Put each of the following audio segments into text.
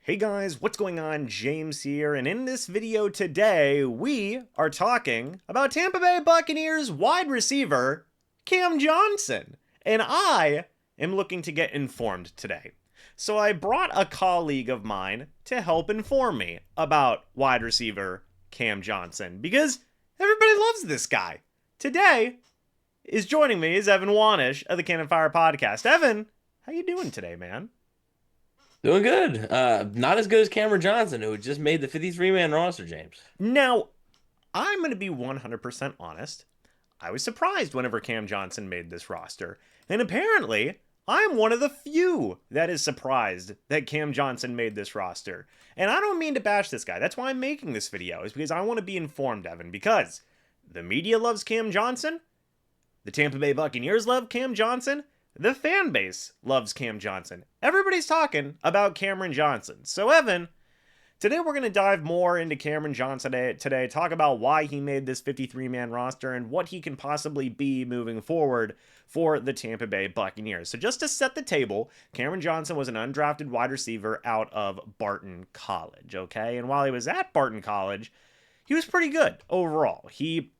Hey guys, what's going on? James here, and in this video today, we are talking about Tampa Bay Buccaneers wide receiver Cam Johnson. And I am looking to get informed today. So I brought a colleague of mine to help inform me about wide receiver Cam Johnson because everybody loves this guy. Today is joining me is Evan Wanish of the Cannon Fire podcast. Evan, how you doing today, man? Doing good. Not as good as Kameron Johnson, who just made the 53-man roster, James. Now, I'm going to be 100% honest. I was surprised whenever Cam Johnson made this roster. And apparently, I'm one of the few that is surprised that Cam Johnson made this roster. And I don't mean to bash this guy. That's why I'm making this video, is because I want to be informed, Evan. Because the media loves Cam Johnson, the Tampa Bay Buccaneers love Cam Johnson, the fan base loves Cam Johnson. Everybody's talking about Cameron Johnson. So, Evan, today we're going to dive more into Cameron Johnson today, talk about why he made this 53-man roster and what he can possibly be moving forward for the Tampa Bay Buccaneers. So just to set the table, Cameron Johnson was an undrafted wide receiver out of Barton College, okay? And while he was at Barton College, he was pretty good overall. He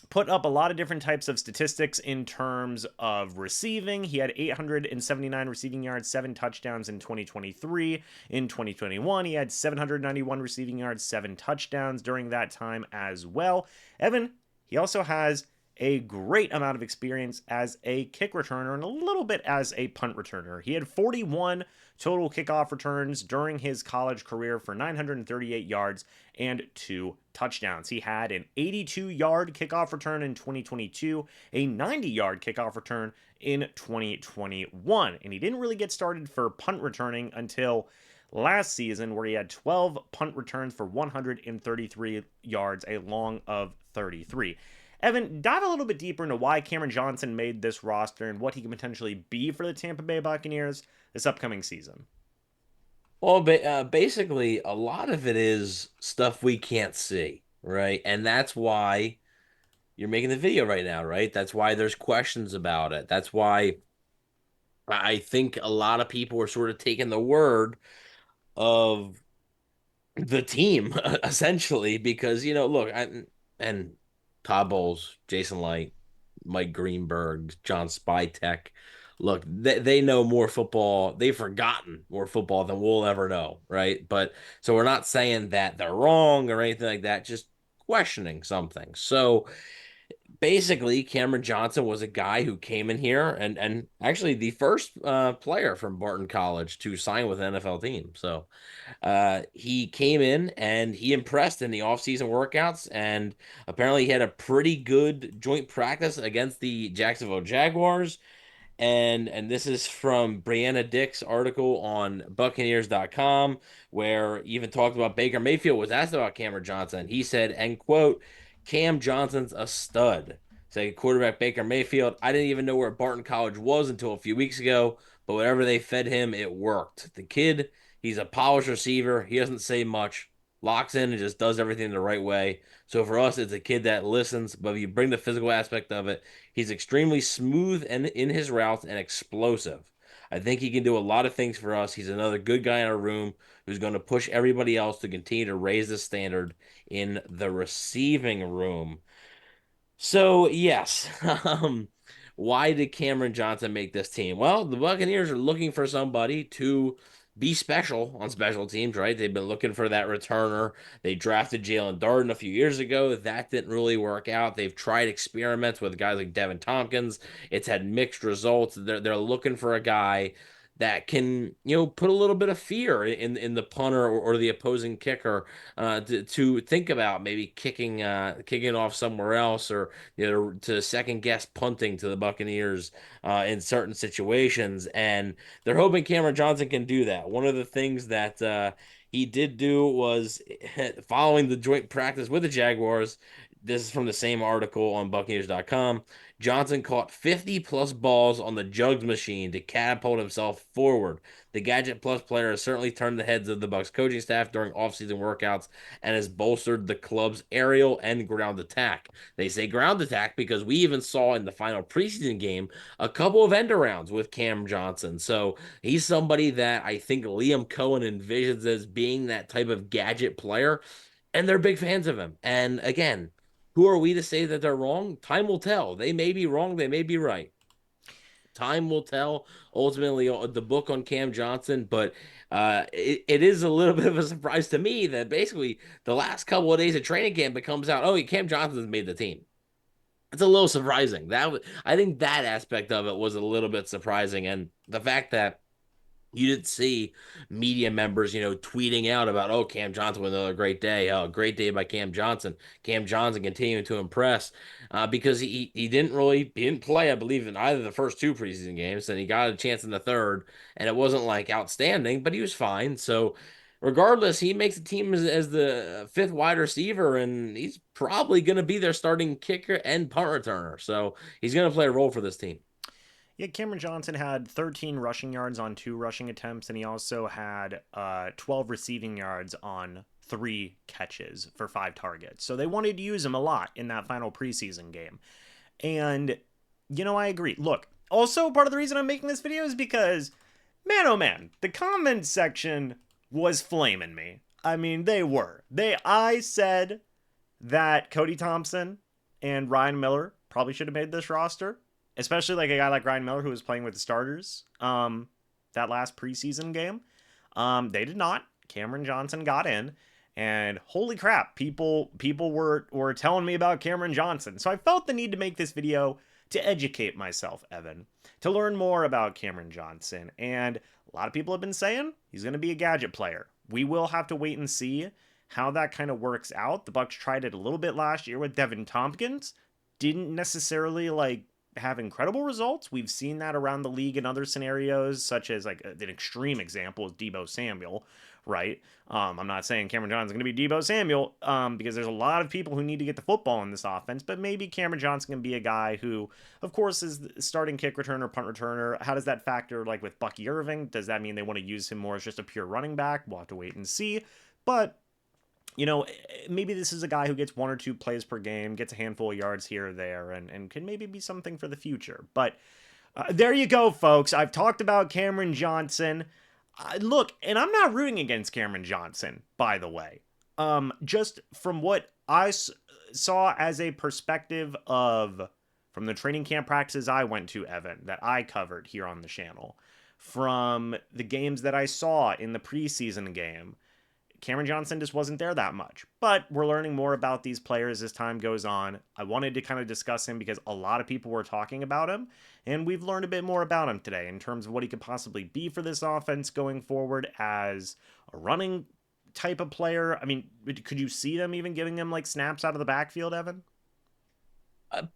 put up a lot of different types of statistics in terms of receiving. He had 879 receiving yards, 7 touchdowns in 2023. In 2021, he had 791 receiving yards, 7 touchdowns during that time as well. Evan, he also has a great amount of experience as a kick returner and a little bit as a punt returner. He had 41 total kickoff returns during his college career for 938 yards and 2 touchdowns. He had an 82-yard kickoff return in 2022, a 90-yard kickoff return in 2021, and he didn't really get started for punt returning until last season, where he had 12 punt returns for 133 yards, a long of 33. Evan, dive a little bit deeper into why Cameron Johnson made this roster and what he can potentially be for the Tampa Bay Buccaneers this upcoming season. Well, basically, a lot of it is stuff we can't see, right? And that's why you're making the video right now, right? That's why there's questions about it. That's why I think a lot of people are sort of taking the word of the team, essentially, because, look, and Todd Bowles, Jason Light, Mike Greenberg, John Spytek. Look, they know more football. They've forgotten more football than we'll ever know, right? But so we're not saying that they're wrong or anything like that, just questioning something. So basically, Cameron Johnson was a guy who came in here and actually the first player from Barton College to sign with an NFL team. So he came in and he impressed in the offseason workouts, and apparently he had a pretty good joint practice against the Jacksonville Jaguars. And this is from Brianna Dick's article on Buccaneers.com, where he even talked about Baker Mayfield was asked about Cameron Johnson. He said, and quote, Cam Johnson's a stud. Say quarterback Baker Mayfield. I didn't even know where Barton College was until a few weeks ago, but whatever they fed him, it worked. The kid, he's a polished receiver. He doesn't say much, locks in and just does everything the right way. So for us, it's a kid that listens, but if you bring the physical aspect of it, he's extremely smooth and in his routes and explosive. I think he can do a lot of things for us. He's another good guy in our room who's going to push everybody else to continue to raise the standard in the receiving room. So, yes, why did Cameron Johnson make this team? Well, the Buccaneers are looking for somebody to be special on special teams, right? They've been looking for that returner. They drafted Jalen Darden a few years ago. That didn't really work out. They've tried experiments with guys like Devin Tompkins. It's had mixed results. They're looking for a guy that can, put a little bit of fear in the punter or the opposing kicker to think about maybe kicking off somewhere else, or to second guess punting to the Buccaneers in certain situations. And they're hoping Cameron Johnson can do that. One of the things that he did do was following the joint practice with the Jaguars. This is from the same article on Buccaneers.com. Johnson caught 50 plus balls on the jugs machine to catapult himself forward. The Gadget Plus player has certainly turned the heads of the Bucs coaching staff during offseason workouts and has bolstered the club's aerial and ground attack. They say ground attack because we even saw in the final preseason game a couple of end arounds with Cam Johnson. So he's somebody that I think Liam Cohen envisions as being that type of gadget player, and they're big fans of him. And again, who are we to say that they're wrong? Time will tell. They may be wrong, they may be right. Time will tell. Ultimately, the book on Cam Johnson, but it is a little bit of a surprise to me that basically the last couple of days of training camp it comes out, oh, Cam Johnson's made the team. It's a little surprising. I think that aspect of it was a little bit surprising, and the fact that you didn't see media members, tweeting out about, oh, Cam Johnson with another great day. Oh, great day by Cam Johnson. Cam Johnson continuing to impress because he didn't play, I believe, in either the first two preseason games, and he got a chance in the third, and it wasn't like outstanding, but he was fine. So, regardless, he makes the team as the fifth wide receiver, and he's probably going to be their starting kicker and punt returner. So, he's going to play a role for this team. Yeah, Kameron Johnson had 13 rushing yards on 2 rushing attempts, and he also had 12 receiving yards on 3 catches for 5 targets. So they wanted to use him a lot in that final preseason game. And, I agree. Look, also part of the reason I'm making this video is because, man, oh man, the comments section was flaming me. I mean, they were. I said that Cody Thompson and Ryan Miller probably should have made this roster, especially like a guy like Ryan Miller who was playing with the starters that last preseason game. They did not. Kameron Johnson got in, and holy crap, people were telling me about Kameron Johnson. So I felt the need to make this video to educate myself, Evan, to learn more about Kameron Johnson. And a lot of people have been saying he's going to be a gadget player. We will have to wait and see how that kind of works out. The Bucs tried it a little bit last year with Devin Tompkins. Didn't necessarily have incredible results. We've seen that around the league in other scenarios, such as an extreme example is Deebo Samuel, right? I'm not saying Kameron Johnson's going to be Deebo Samuel because there's a lot of people who need to get the football in this offense, but maybe Kameron Johnson can be a guy who, of course, is the starting kick returner, punt returner. How does that factor with Bucky Irving? Does that mean they want to use him more as just a pure running back? We'll have to wait and see. But maybe this is a guy who gets 1 or 2 plays per game, gets a handful of yards here or there, and can maybe be something for the future. But there you go, folks. I've talked about Kameron Johnson. Look, and I'm not rooting against Kameron Johnson, by the way. Just from what I saw as a perspective from the training camp practices I went to, Evan, that I covered here on the channel, from the games that I saw in the preseason game, Kameron Johnson just wasn't there that much. But we're learning more about these players as time goes on. I wanted to kind of discuss him because a lot of people were talking about him, and we've learned a bit more about him today in terms of what he could possibly be for this offense going forward as a running type of player. I mean, could you see them even giving him snaps out of the backfield, Evan?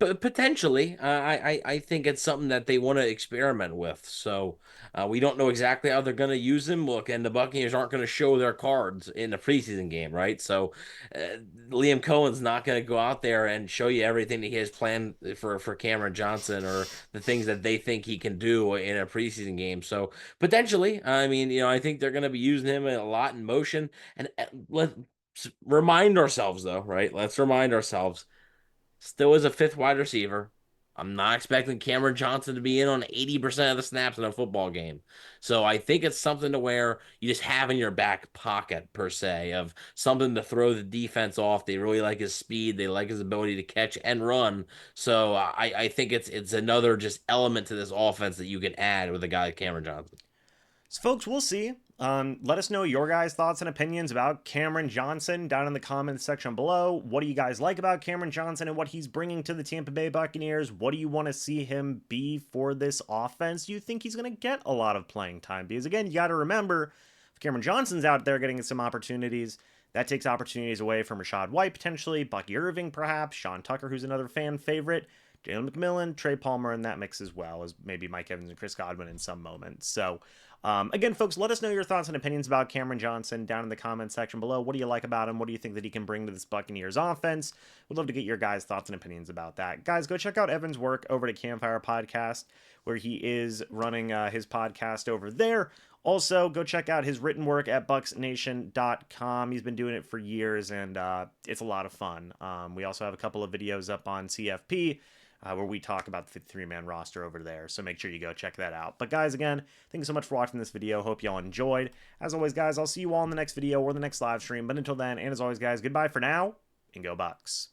Potentially, I think it's something that they want to experiment with. So we don't know exactly how they're going to use him. Look, and the Buccaneers aren't going to show their cards in the preseason game, right? So Liam Cohen's not going to go out there and show you everything that he has planned for Kameron Johnson or the things that they think he can do in a preseason game. So potentially, I mean, I think they're going to be using him a lot in motion. And let's remind ourselves, though, right? Let's remind ourselves still is a fifth wide receiver. I'm not expecting Kameron Johnson to be in on 80% of the snaps in a football game. So I think it's something to where you just have in your back pocket, per se, of something to throw the defense off. They really like his speed. They like his ability to catch and run. So I think it's another just element to this offense that you can add with a guy like Kameron Johnson. So, folks, we'll see. Let us know your guys' thoughts and opinions about Kameron Johnson down in the comments section below. What do you guys like about Kameron Johnson and what he's bringing to the Tampa Bay Buccaneers? What do you want to see him be for this offense? Do you think he's going to get a lot of playing time? Because, again, you got to remember, if Kameron Johnson's out there getting some opportunities, that takes opportunities away from Rachaad White, potentially, Bucky Irving, perhaps, Sean Tucker, who's another fan favorite, Jalen McMillan, Trey Palmer in that mix as well as maybe Mike Evans and Chris Godwin in some moments. So Again, folks, let us know your thoughts and opinions about Kameron Johnson down in the comments section below. What do you like about him? What do you think that he can bring to this Buccaneers offense? We'd love to get your guys' thoughts and opinions about that. Guys, go check out Evan's work over at Campfire Podcast, where he is running his podcast over there. Also, go check out his written work at MrBucsNation.com. He's been doing it for years, and it's a lot of fun. We also have a couple of videos up on CFP, where we talk about the 53-man roster over there, so make sure you go check that out. But guys, again, thank you so much for watching this video. Hope y'all enjoyed. As always, guys, I'll see you all in the next video or the next live stream. But until then, and as always, guys, goodbye for now, and go Bucs.